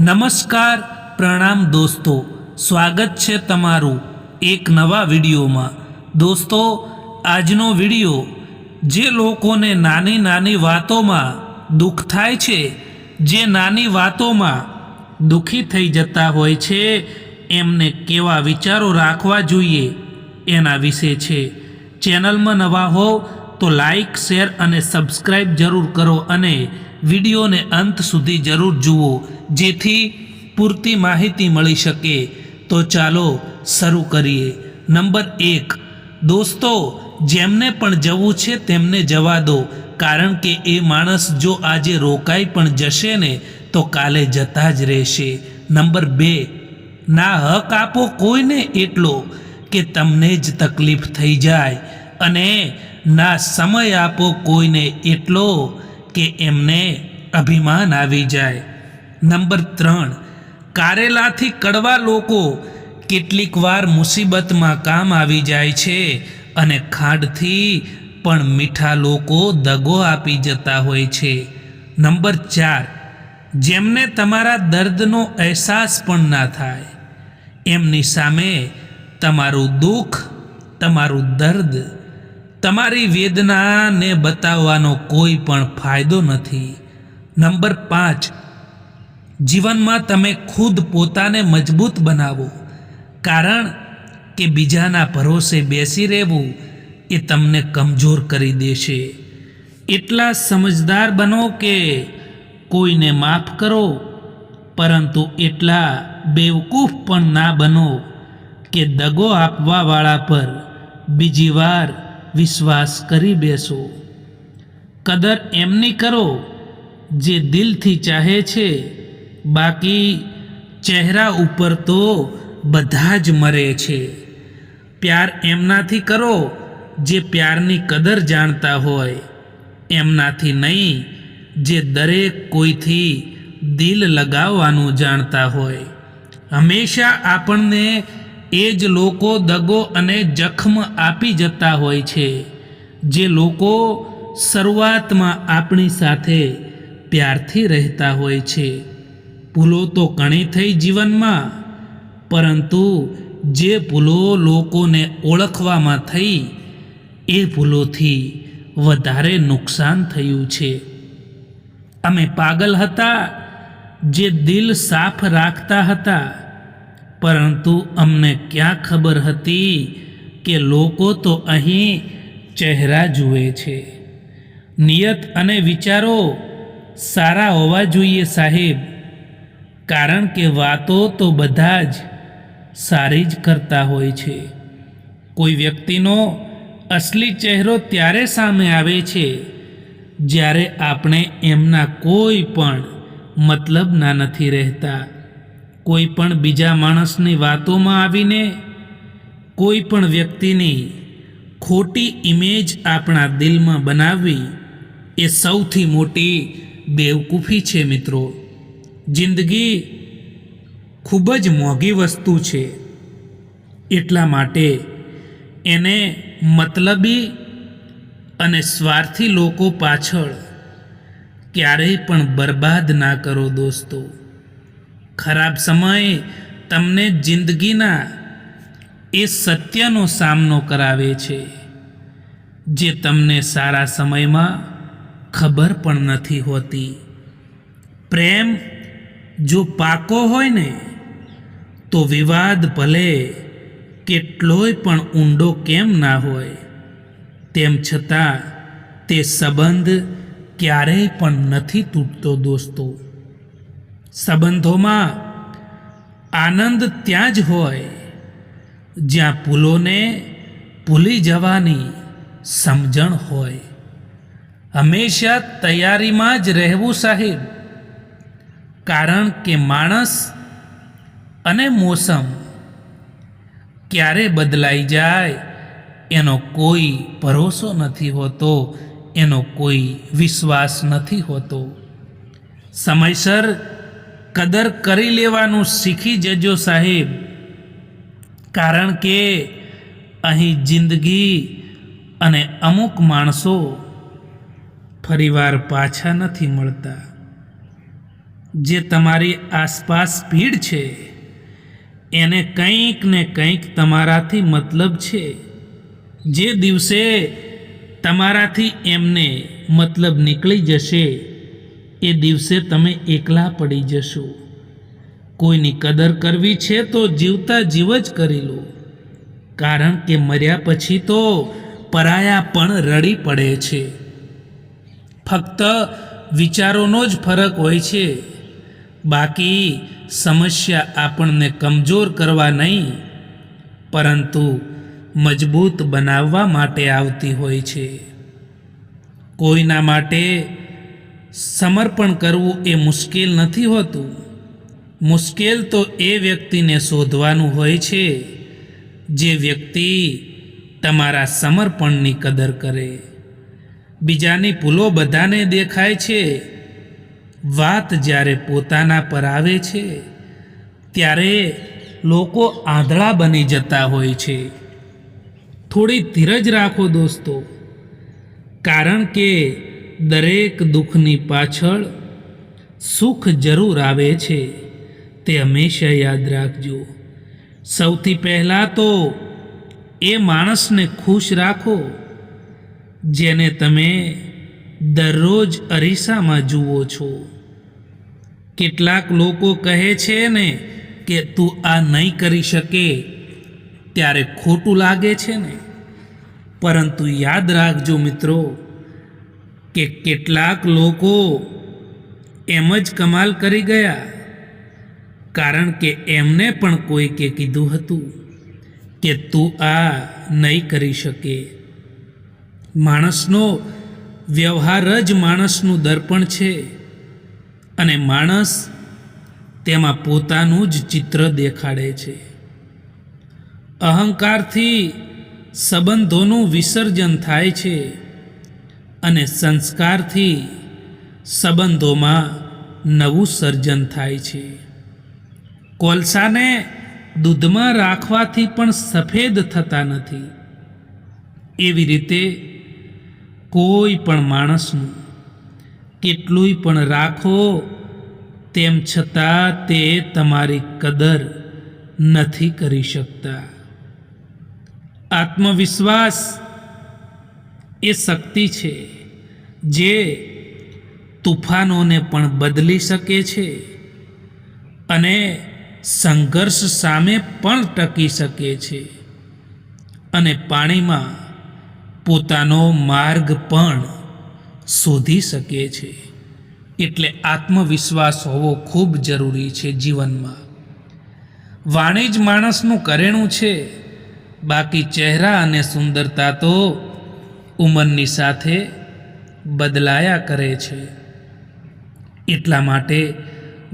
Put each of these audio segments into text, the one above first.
નમસ્કાર પ્રણામ દોસ્તો, સ્વાગત છે તમારું એક નવા વિડીયોમાં। દોસ્તો, આજનો વિડીયો જે લોકોને નાની નાની વાતોમાં દુઃખ થાય છે, જે નાની વાતોમાં દુઃખી થઈ જતા હોય છે, એમને કેવા વિચારો રાખવા જોઈએ એના વિશે છે। ચેનલમાં નવા હો તો લાઈક, શેર અને સબસ્ક્રાઈબ જરૂર કરો અને વિડીયોને અંત સુધી જરૂર જુઓ, જેથી પૂરતી માહિતી મળી શકે। તો ચાલો શરૂ કરીએ। નંબર 1, દોસ્તો, જેમને પણ જવું છે તેમને જવા દો, કારણ કે એ માણસ જો આજે રોકાઈ પણ જશે ને તો કાલે જતા જ રહેશે। નંબર 2, ના હક આપો કોઈને એટલો કે તમને જ તકલીફ થઈ જાય, અને ના સમય આપો કોઈને એટલો કે એમને અભિમાન આવી જાય। નંબર 3, કારેલાથી કડવા લોકો કેટલીક વાર મુસીબતમાં કામ આવી જાય છે, અને ખાંડથી પણ મીઠા લોકો દગો આપી જતા હોય છે। નંબર 4, જેમને તમારા દર્દનો અહેસાસ પણ ના થાય, એમની સામે તમારું દુઃખ, તમારું દર્દ, તમારી વેદનાને બતાવવાનો કોઈ પણ ફાયદો નથી। નંબર 5, જીવનમાં તમે ખુદ પોતાને મજબૂત બનાવો, કારણ કે બીજાના ભરોસે બેસી રહેવું એ તમને કમજોર કરી દેશે। એટલા સમજદાર બનો કે કોઈને માફ કરો, પરંતુ એટલા બેવકૂફ પણ ના બનો કે દગો આપવાવાળા પર બીજી વાર વિશ્વાસ કરી બેસો। કદર એમની કરો જે દિલથી ચાહે છે, બાકી ચહેરા ઉપર તો બધા જ મરે છે। પ્યાર એમનાથી કરો જે પ્યારની કદર જાણતા હોય, એમનાથી નહીં જે દરેક કોઈથી દિલ લગાવવાનું જાણતા હોય। હંમેશા આપણને એ જ લોકો દગો અને જખમ આપી જતા હોય છે, જે લોકો શરૂઆતમાં આપણી સાથે પ્યારથી રહેતા હોય છે। ભૂલો તો ઘણી થઈ જીવનમાં, પરંતુ જે ભૂલો લોકોને ઓળખવામાં થઈ, એ ભૂલોથી વધારે નુકસાન થયું છે। અમે પાગલ હતા જે દિલ સાફ રાખતા હતા, પરંતુ અમને ક્યાં ખબર હતી કે લોકો તો અહીં ચહેરા જુએ છે। નિયત અને વિચારો સારા હોવા જોઈએ સાહેબ, કારણ કે વાતો તો બધા જ સારી જ કરતા હોય છે। કોઈ વ્યક્તિનો અસલી ચહેરો ત્યારે સામે આવે છે જ્યારે આપણે એમના કોઈ પણ મતલબના નથી રહેતા। કોઈ પણ બીજા માણસની વાતોમાં આવીને કોઈ પણ વ્યક્તિની ખોટી ઇમેજ આપણા દિલમાં બનાવવી એ સૌથી મોટી બેવકૂફી છે મિત્રો। જિંદગી ખૂબ જ મોંઘી વસ્તુ છે, એટલા માટે એને મતલબી અને સ્વાર્થી લોકો પાછળ ક્યારેય પણ બરબાદ ના કરો દોસ્તો। ખરાબ સમય તમને જિંદગીના એ સત્યનો સામનો કરાવે છે, જે તમને સારા સમયમાં ખબર પણ નથી હોતી। પ્રેમ જો પાકો હોય ને, તો વિવાદ ભલે કેટલોય પણ ઊંડો કેમ ના હોય, તેમ છતાં તે સંબંધ ક્યારેય પણ નથી તૂટતો દોસ્તો। સંબંધોમાં આનંદ ત્યાં જ હોય જ્યાં ભૂલોને ભૂલી જવાની સમજણ હોય। હંમેશા તૈયારીમાં જ રહેવું સાહેબ, કારણ કે માણસ અને મોસમ ક્યારે બદલાઈ જાય એનો કોઈ ભરોસો નથી હોતો, એનો કોઈ વિશ્વાસ નથી હોતો। સમયસર કદર કરી લેવાનું શીખી જજો સાહેબ, કારણ કે અહીં જિંદગી અને અમુક માણસો ફરીવાર પાછા નથી મળતા। જે તમારી આસપાસ ભીડ છે એને કંઈક ને કંઈક તમારાથી મતલબ છે. જે દિવસે તમારાથી એમને મતલબ નીકળી જશે એ દિવસે તમે એકલા પડી જશો. કોઈની કદર કરવી છે તો જીવતા જીવ જ કરી લો, કારણ કે મર્યા પછી તો પરાયા પણ રડી પડે છે. ફક્ત વિચારોનો જ ફરક હોય છે, બાકી સમસ્યા આપણને કમજોર કરવા નહીં પરંતુ મજબૂત બનાવવા માટે આવતી હોય છે. કોઈના માટે સમર્પણ કરવું એ મુશ્કેલ નથી હોતું. મુશ્કેલ તો એ વ્યક્તિને શોધવાનું હોય છે જે વ્યક્તિ તમારા સમર્પણની કદર કરે. બીજાની ભૂલો બધાને દેખાય છે, વાત જ્યારે પોતાના પર આવે છે ત્યારે લોકો આંધળા બની જતા હોય છે. થોડી ધીરજ રાખો દોસ્તો, કારણ કે દરેક દુઃખની પાછળ સુખ જરૂર આવે છે, તે હંમેશા યાદ રાખજો. સૌથી પહેલાં તો એ માણસને ખુશ રાખો જેને તમે દરરોજ અરીસામાં જુઓ છો. કેટલાક લોકો કહે છે ને કે તું આ નહીં કરી શકે, ત્યારે ખોટું લાગે છે ને, પરંતુ યાદ રાખજો મિત્રો કે કેટલાક લોકો એમ જ કમાલ કરી ગયા, કારણ કે એમને પણ કોઈકે કીધું હતું કે તું આ નહીં કરી શકે. માણસનો વ્યવહાર જ માણસનું દર્પણ છે અને માણસ તેમાં પોતાનું જ ચિત્ર દેખાડે છે. અહંકારથી સંબંધોનું વિસર્જન થાય છે અને સંસ્કારથી સંબંધોમાં નવું સર્જન થાય છે. કોલસાને દૂધમાં રાખવાથી પણ સફેદ થતા નથી. એવી રીતે કોઈ પણ માણસનું કેટલુંય પણ રાખો તેમ છતાં તે તમારી કદર નથી કરી શકતા. આત્મવિશ્વાસ એ શક્તિ છે જે તુફાનોને પણ બદલી શકે છે અને સંઘર્ષ સામે પણ ટકી શકે છે અને પાણીમાં પોતાનો માર્ગ પણ શોધી શકે છે. એટલે આત્મવિશ્વાસ હોવો ખૂબ જરૂરી છે જીવનમાં. વાણી જ માણસનું કરેણું છે, બાકી ચહેરા અને સુંદરતા તો ઉંમરની સાથે બદલાયા કરે છે. એટલા માટે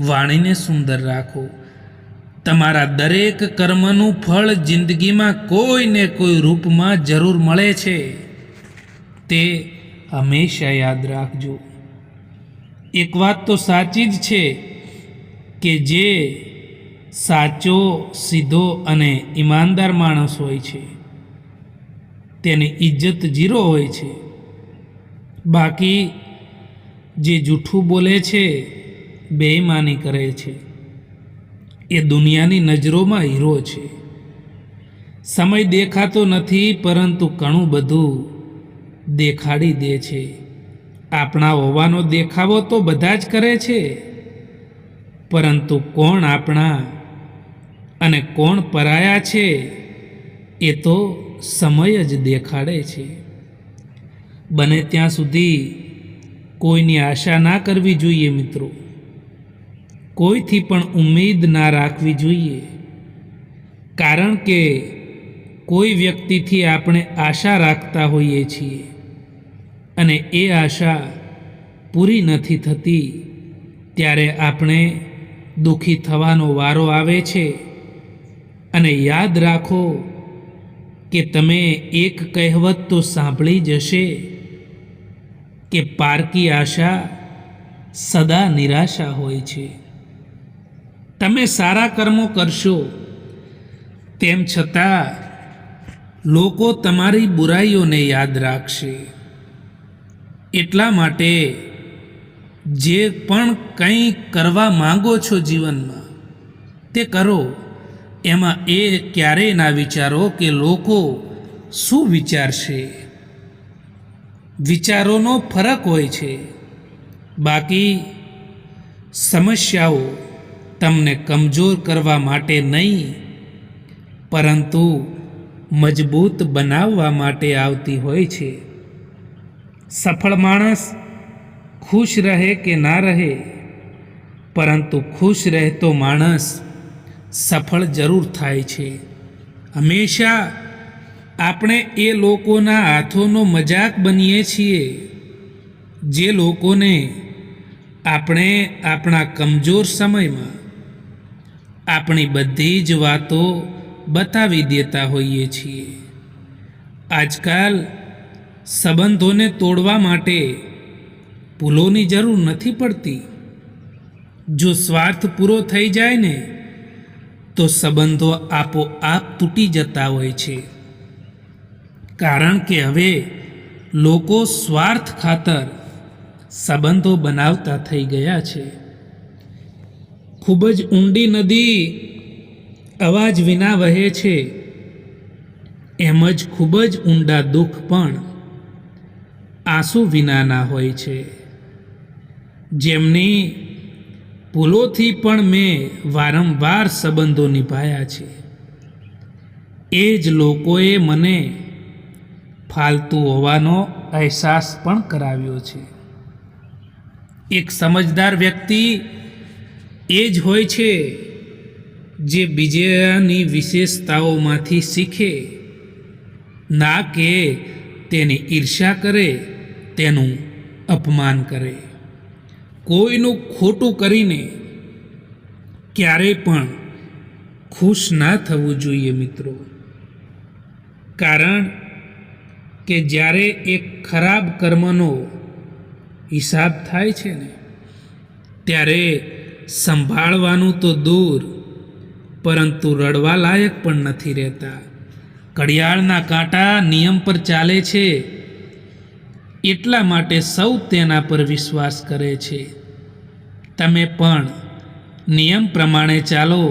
વાણીને સુંદર રાખો. તમારા દરેક કર્મનું ફળ જિંદગીમાં કોઈને કોઈ રૂપમાં જરૂર મળે છે, તે હંમેશા યાદ રાખજો. એક વાત તો સાચી જ છે કે જે સાચો, સીધો અને ઈમાનદાર માણસ હોય છે તેની ઇજ્જત 0 હોય છે. બાકી જે જૂઠું બોલે છે, બેઈમાની કરે છે, એ દુનિયાની નજરોમાં હીરો છે. સમય દેખાતો નથી, પરંતુ ઘણું બધું દેખાડી દે છે. આપણા હોવાનો દેખાવો તો બધા જ કરે છે, પરંતુ કોણ આપણા અને કોણ પરાયા છે એ તો સમય જ દેખાડે છે. બને ત્યાં સુધી કોઈની આશા ના કરવી જોઈએ મિત્રો. કોઈથી પણ ઉમ્મીદ ના રાખવી જોઈએ, કારણ કે કોઈ વ્યક્તિથી આપણે આશા રાખતા હોઈએ છીએ અને એ આશા પૂરી નથી થતી ત્યારે આપણે દુઃખી થવાનો વારો આવે છે. અને યાદ રાખો કે તમે એક કહેવત તો સાંભળી જ હશે કે પારકી આશા સદા નિરાશા હોય છે. તમે સારા કર્મો કરશો તેમ છતાં લોકો તમારી બુરાઈઓને યાદ રાખશે. એટલા માટે જે પણ કંઈ કરવા માંગો છો જીવનમાં તે કરો. એમાં એ ક્યારેય ના વિચારો કે લોકો શું વિચારશે. વિચારોનો ફરક હોય છે. બાકી સમસ્યાઓ તમને કમજોર કરવા માટે નહીં, પરંતુ મજબૂત બનાવવા માટે આવતી હોય છે. સફળ માણસ ખુશ રહે કે ના રહે, પરંતુ ખુશ રહેતો માણસ સફળ જરૂર થાય છે. હંમેશા આપણે એ લોકોના હાથોનો મજાક બનીએ છીએ જે લોકોને આપણે આપણા કમજોર સમયમાં આપણી બધી જ વાતો બતાવી દેતા હોઈએ છીએ. આજકાલ સંબંધોને તોડવા માટે ભૂલોની જરૂર નથી પડતી. જો સ્વાર્થ પૂરો થઈ જાય ને તો સંબંધો આપોઆપ તૂટી જતા હોય છે. કારણ કે હવે લોકો સ્વાર્થ ખાતર સંબંધો બનાવતા થઈ ગયા છે. ખૂબ જ ઊંડી નદી અવાજ વિના વહે છે, એમ જ ખૂબ જ ઊંડા દુઃખ પણ આંસુ વિનાના હોય છે. જેમની ભૂલોથી પણ મેં વારંવાર સંબંધો નિભાયા છે, એ જ લોકોએ મને ફાલતુ હોવાનો અહેસાસ પણ કરાવ્યો છે. એક સમજદાર વ્યક્તિ એ જ હોય છે જે બીજાની વિશેષતાઓમાંથી શીખે, ના કે તેની ઈર્ષ્યા કરે, તેનું અપમાન કરે. કોઈનું ખોટું કરીને ક્યારેય પણ ખુશ ના થવું જોઈએ મિત્રો. કારણ કે જ્યારે એક ખરાબ કર્મનો હિસાબ થાય છે ને, ત્યારે સંભાળવાનું તો દૂર, પરંતુ રડવા લાયક પણ નથી રહેતા. ઘડિયાળના કાંટા નિયમ પર ચાલે છે, એટલા માટે સૌ તેના પર વિશ્વાસ કરે છે. તમે પણ નિયમ પ્રમાણે ચાલો,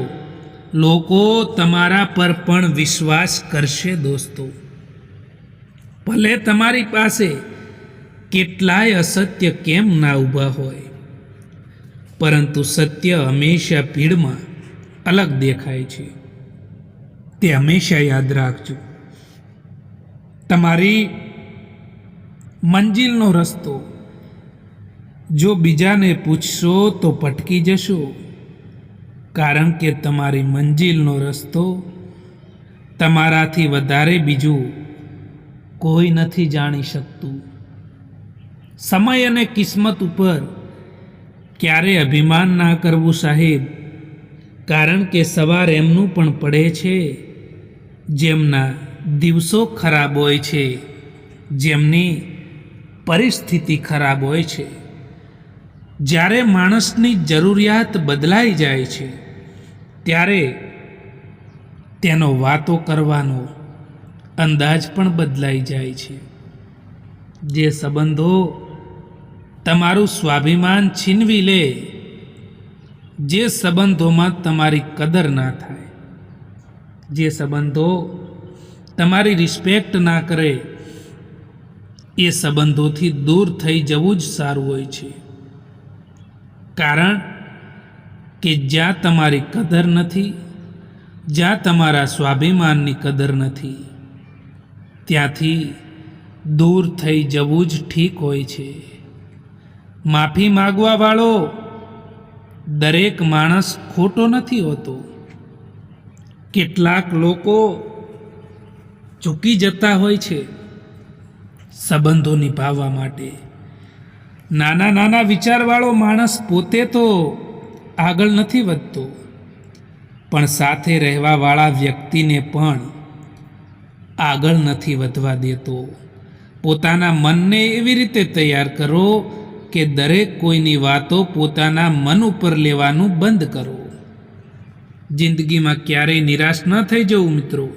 લોકો તમારા પર પણ વિશ્વાસ કરશે દોસ્તો. ભલે તમારી પાસે કેટલાય અસત્ય કેમ ના ઊભા હોય, પરંતુ સત્ય હંમેશા ભીડમાં અલગ દેખાય છે. તે હંમેશા યાદ રાખજો. તમારી મંજિલનો રસ્તો જો બીજાને પૂછશો તો ભટકી જશો, કારણ કે તમારી મંજિલનો રસ્તો તમારાથી વધારે બીજું કોઈ નથી જાણી શકતું. સમય અને કિસ્મત ઉપર ક્યારે અભિમાન ના કરવું સાહેબ, કારણ કે સવાર એમનું પણ પડે છે જેમના દિવસો ખરાબ હોય છે, જેમની પરિસ્થિતિ ખરાબ હોય છે. જ્યારે માણસની જરૂરિયાત બદલાઈ જાય છે, ત્યારે તેનો વાતો કરવાનો અંદાજ પણ બદલાઈ જાય છે. જે સંબંધો તમારું સ્વાભિમાન છીનવી લે, જે સંબંધોમાં તમારી કદર ના થાય, જે સંબંધો તમારી રિસ્પેક્ટ ના કરે, એ સંબંધોથી દૂર થઈ જવું જ સારું હોય છે. કારણ કે જ્યાં તમારી કદર નથી, જ્યાં તમારા સ્વાભિમાનની કદર નથી, ત્યાંથી દૂર થઈ જવું જ ઠીક હોય છે. માફી માગવાવાળો દરેક માણસ ખોટો નથી હોતો. કેટલાક લોકો ચૂકી જતા હોય છે સંબંધો નિભાવવા માટે. નાના નાના વિચારવાળો માણસ પોતે તો આગળ નથી વધતો, પણ સાથે રહેવાવાળા વ્યક્તિને પણ આગળ નથી વધવા દેતો. પોતાના મનને એવી રીતે તૈયાર કરો કે દરેક કોઈની વાતો પોતાના મન ઉપર લેવાનું બંધ કરો. જિંદગીમાં ક્યારેય નિરાશ ન થઈ જવું મિત્રો,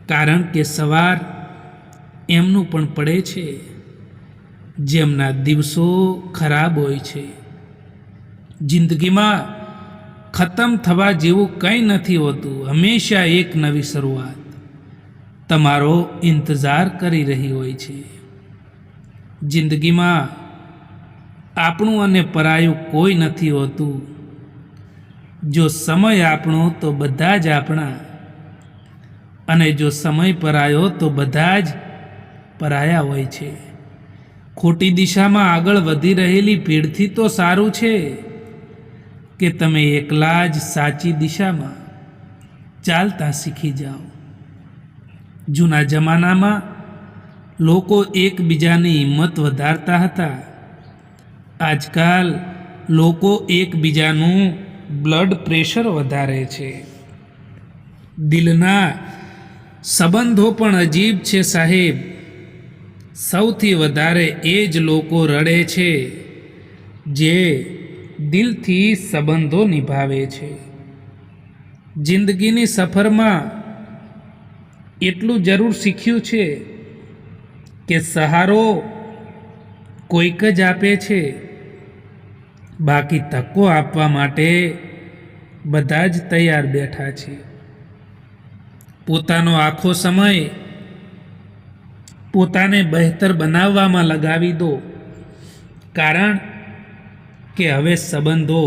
કારણ કે સવાર એમનું પણ પડે છે જેમના દિવસો ખરાબ હોય છે. જિંદગીમાં ખતમ થવા જેવું કંઈ નથી હોતું. હંમેશા એક નવી શરૂઆત તમારો ઇંતજાર કરી રહી હોય છે. જિંદગીમાં આપણું અને પરાયું કોઈ નથી હોતું. જો સમય આપણો તો બધા જ આપણા, અને જો સમય પરાયો તો બધા જ પરાયા હોય છે. ખોટી દિશામાં આગળ વધી રહેલી ભીડથી તો સારું છે કે તમે એકલા જ સાચી દિશામાં ચાલતા શીખી જાઓ. જૂના જમાનામાં લોકો એકબીજાની હિંમત વધારતા હતા. આજકાલ લોકો એકબીજાનું બ્લડ પ્રેશર વધારે છે. દિલના સંબંધો પણ અજીબ છે સાહેબ. સૌથી વધારે એ જ લોકો રડે છે જે દિલથી સંબંધો નિભાવે છે. જિંદગીની સફરમાં એટલું જરૂર શીખ્યું છે કે સહારો કોઈક જ આપે છે, બાકી તકો આપવા માટે બધા જ તૈયાર બેઠા છે. પોતાનો આખો સમય પોતાને બહેતર બનાવવામાં લગાવી દો, કારણ કે હવે સંબંધો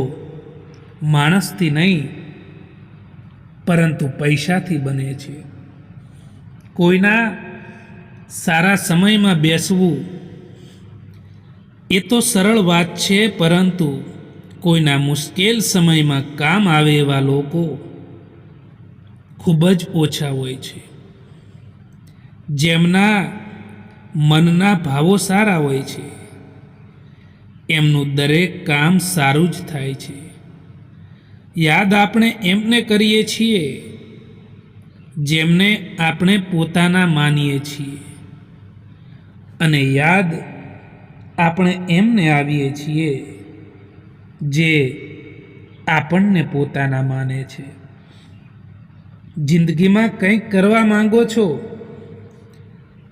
માણસથી નહીં પરંતુ પૈસાથી બને છે. કોઈના સારા સમયમાં બેસવું એ તો સરળ વાત છે, પરંતુ કોઈના મુશ્કેલ સમયમાં કામ આવે એવા લોકો ખૂબ જ ઓછા હોય છે. જેમના મનના ભાવો સારા હોય છે એમનું દરેક કામ સારું જ થાય છે. યાદ આપણે એમને કરીએ છીએ જેમને આપણે પોતાના માનીએ છીએ, અને યાદ આપણે એમને આવીએ છીએ જે આપણને પોતાના માને છે. જિંદગીમાં કંઈક કરવા માંગો છો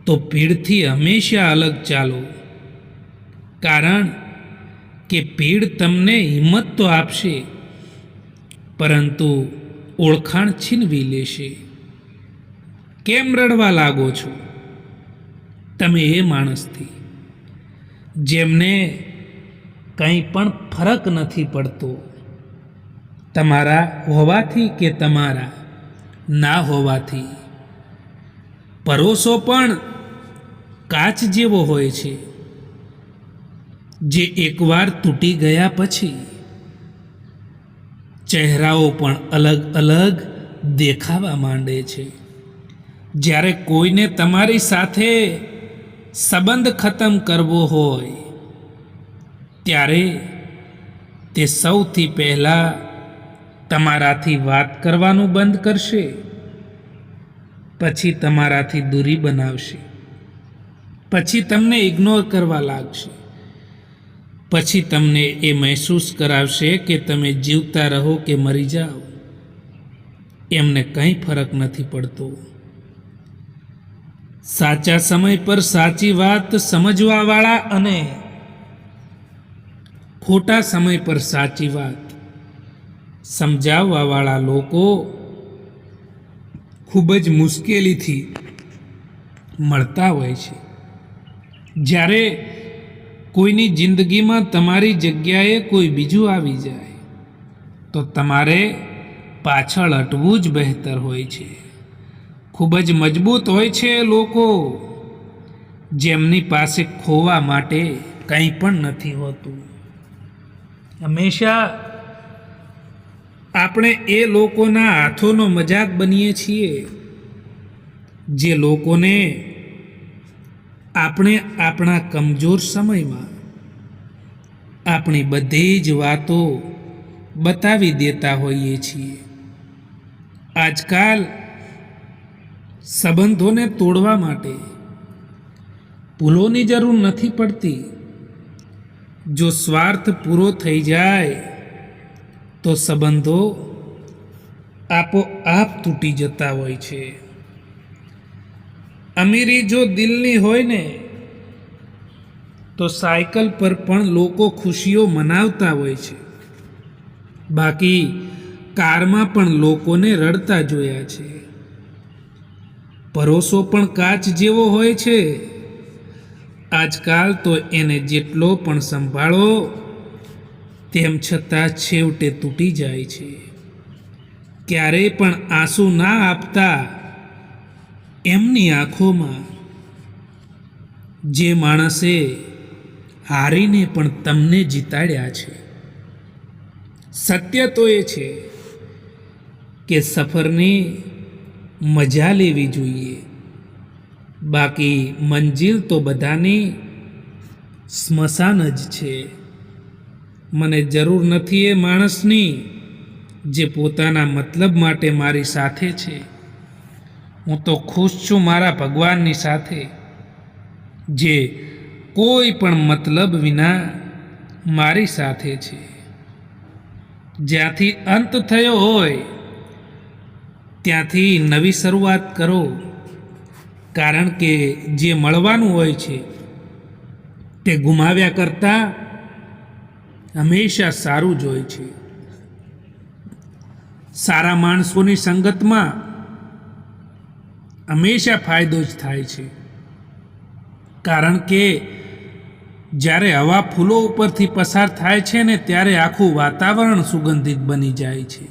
તો ભીડથી હંમેશા અલગ ચાલો, કારણ કે ભીડ તમને હિંમત તો આપશે પરંતુ ઓળખાણ છીનવી લેશે. કેમ રડવા લાગો છો તમે એ માણસથી જેમને કંઈ પણ ફરક નથી પડતો તમારા હોવાથી કે તમારા ના હોવાથી? પરોસો પણ કાચ જેવો હોય છે જે એકવાર તૂટી ગયા પછી ચહેરાઓ પણ અલગ અલગ દેખાવા માંડે છે. જ્યારે કોઈને તમારી સાથે સંબંધ ખતમ કરવો હોય ત્યારે તે સૌથી પહેલાં તમારાથી વાત કરવાનું બંધ કરશે, પછી તમારાથી દૂરી બનાવશે, પછી તમને ઇગ્નોર કરવા લાગશે, પછી તમને એ મહેસૂસ કરાવશે કે તમે જીવતા રહો કે મરી જાઓ એમને કંઈ ફરક નથી પડતો. સાચા સમય પર સાચી વાત સમજવાવાળા અને ખોટા સમય પર સાચી વાત સમજાવવાવાળા લોકો ખૂબ જ મુશ્કેલીથી મળતા હોય છે. જ્યારે કોઈની જિંદગીમાં તમારી જગ્યાએ કોઈ બીજું આવી જાય તો તમારે પાછળ હટવું જ બહેતર હોય છે. ખૂબ જ મજબૂત હોય છે લોકો જેમની પાસે ખોવા માટે કંઈ પણ નથી હોતું. હંમેશા આપણે એ લોકોના હાથોનો મજાક બનીએ છીએ જે લોકોને આપણે આપણા કમજોર સમયમાં આપણી બધી જ વાતો બતાવી દેતા હોઈએ છીએ. આજકાલ સંબંધોને તોડવા માટે ભૂલોની જરૂર નથી પડતી. જો સ્વાર્થ પૂરો થઈ જાય તો સંબંધો આપોઆપ તૂટી જતા હોય છે. અમીરી જો દિલની હોય ને તો સાયકલ પર પણ લોકો ખુશીઓ મનાવતા હોય છે. બાકી કારમાં પણ લોકોને રડતા જોયા છે. પરોસો પણ કાચ જેવો હોય છે. આજકાલ તો એને જેટલો પણ સંભાળો તેમ છતાં છેવટે તૂટી જાય છે. ક્યારેય પણ આંસુ ના આપતા એમની આંખોમાં. જે માણસે હારીને પણ તમને જીતાડ્યા છે. સત્ય તો એ છે કે સફરની મજા લેવી જોઈએ. બાકી મંજિલ તો બધાની સ્મશાન જ છે. મને જરૂર નથી એ માણસની જે પોતાના મતલબ માટે મારી સાથે છે. હું તો ખુશ છું મારા ભગવાનની સાથે, જે કોઈ પણ મતલબ વિના મારી સાથે છે. જ્યાંથી અંત થયો હોય ત્યાંથી નવી શરૂઆત કરો. કારણ કે જે મળવાનું હોય છે તે ગુમાવ્યા કરતાં હંમેશા સારું જ હોય છે. સારા માણસોની સંગતમાં હંમેશા ફાયદો જ થાય છે. કારણ કે જ્યારે હવા ફૂલો ઉપરથી પસાર થાય છે ને ત્યારે આખું વાતાવરણ સુગંધિત બની જાય છે.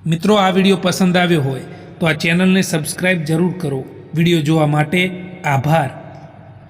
મિત્રો, આ વિડીયો પસંદ આવ્યો હોય તો આ ચેનલને સબસ્ક્રાઈબ જરૂર કરો. વિડીયો જોવા માટે આભાર.